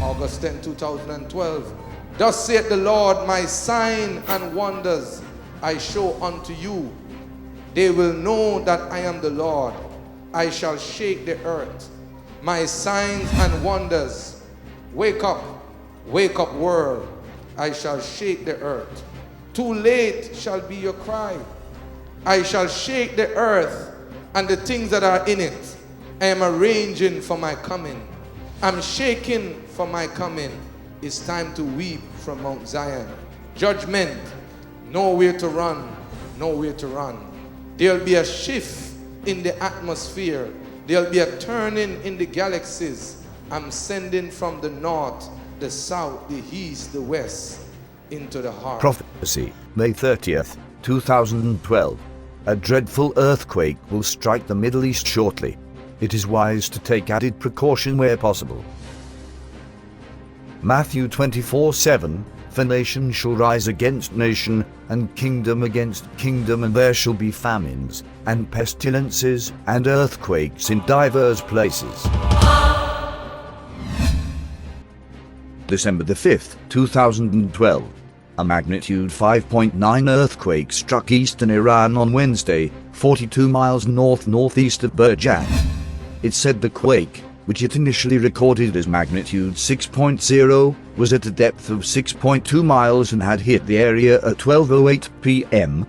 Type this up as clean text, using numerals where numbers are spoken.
August 10, 2012. Thus saith the Lord, my sign and wonders I show unto you. They will know that I am the Lord. I shall shake the earth. My signs and wonders. Wake up world. I shall shake the earth. Too late shall be your cry. I shall shake the earth and the things that are in it. I am arranging for my coming. I'm shaking for my coming. It's time to weep from Mount Zion. Judgment, nowhere to run, nowhere to run. There'll be a shift in the atmosphere. There'll be a turning in the galaxies. I'm sending from the north, the south, the east, the west, into the heart. Prophecy, May 30th, 2012. A dreadful earthquake will strike the Middle East shortly. It is wise to take added precaution where possible. Matthew 24:7, for nation shall rise against nation, and kingdom against kingdom, and there shall be famines, and pestilences, and earthquakes in divers places. December the 5th, 2012. A magnitude 5.9 earthquake struck eastern Iran on Wednesday, 42 miles north-northeast of Berjan. It said the quake, which it initially recorded as magnitude 6.0, was at a depth of 6.2 miles and had hit the area at 12:08 p.m.,